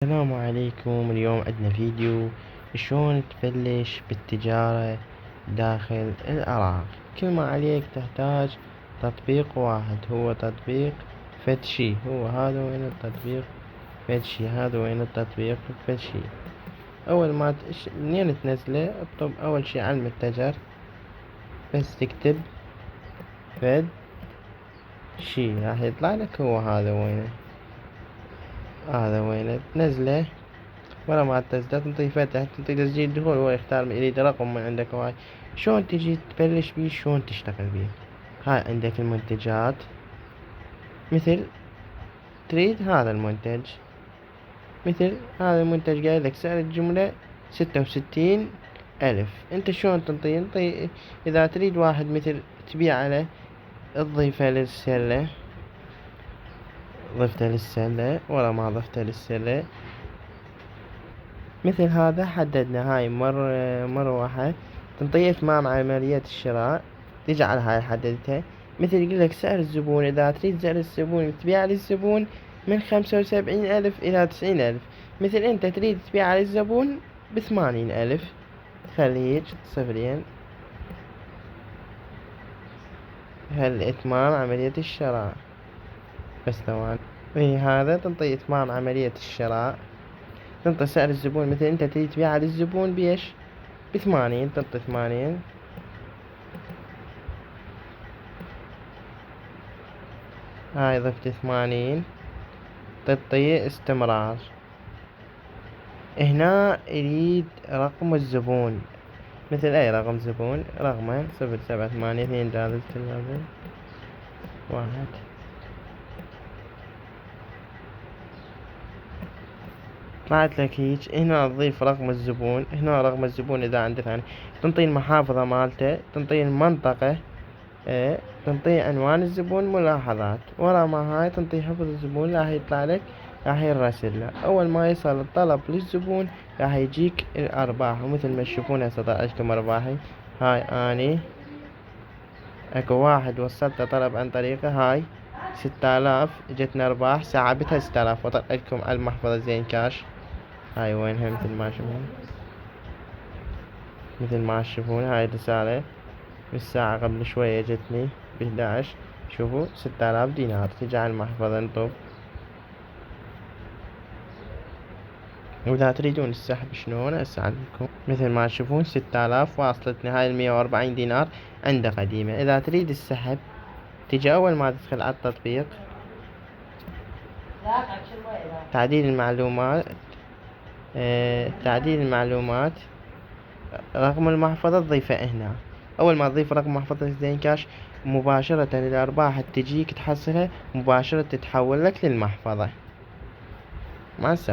السلام عليكم. اليوم عندنا فيديو شلون تبلش بالتجارة داخل العراق. كل ما عليك تحتاج تطبيق واحد، هو تطبيق فتشي. هو هذا وين التطبيق فتشي، هذا وين التطبيق فتشي. اول ما منين تنزله اكتب اول شي على المتجر، بس تكتب فد شي راح يطلع لك هو هذا وينه. هذا وينه تنزله. ورا ما تنزله تنطي فتح، تنطي تسجيل دخول، هو يختار يريد رقم من عندك وهاي. شلون تجي تبلش بيه، شلون تشتغل بيه. هاي عندك المنتجات، مثل تريد هذا المنتج، مثل هذا المنتج قايل لك سعر الجملة 66,000. انت شلون تنطي اذا تريد واحد مثل تبيع عليه، تضيفه للسلة. ضفته للسلة، ورا ما ضفته للسلة مثل هذا حددنا. هاي مرة واحد تنطيه إتمام عملية الشراء، تجعل هاي حددتها. مثل يقولك سعر الزبون، إذا تريد سعر الزبون تبيع للزبون من 75,000 إلى 90,000. مثل أنت تريد تبيع للزبون ب80,000، خليه هيج صفرين. هل إتمام عملية الشراء بس ثواني. هذا تنطي إتمام عملية الشراء، تنطي سعر الزبون. مثل انت تريد تبيعها للزبون بيش ب80، تنطي 80. هاي ضفت 80، تنطي استمرار. هنا يريد رقم الزبون، مثل اي رقم زبون، رقمه 07823331. طلعت لك هيج. هنا تضيف رقم الزبون، هنا رقم الزبون اذا عندك يعني. تنطي المحافظة مالته، تنطي المنطقة، تنطي عنوان الزبون، ملاحظات. ورا ما هاي تنطي حفظ الزبون، راح يطلع لك، راح يرسل له. اول ما يصل الطلب للزبون راح يجيك الارباح. ومثل ما تشوفون هسه طلعتكم ارباحي. هاي اني اكو واحد وصلته طلب عن طريقه، هاي 6000 اجتنا ارباح، سحبتها 6000 وطلعتكم على المحفظة زين كاش. هاي وينها مثل ما تشوفون هاي الرسالة بالساعة قبل شوية جتني ب11. شوفوا 6000 دينار تجي على المحفظة. انطب. وإذا تريدون السحب شلون أساعدكم. مثل ما تشوفون 6000 واصلتني هاي 140 دينار عنده قديمة. إذا تريد السحب تجي أول ما تدخل على التطبيق، تعديل المعلومات، تعديل المعلومات، رقم المحفظة تضيفه هنا. أول ما تضيف رقم محفظة زين كاش، مباشرة الأرباح تجيك تحصلها مباشرة، تتحول لك للمحفظة. مع السلامة.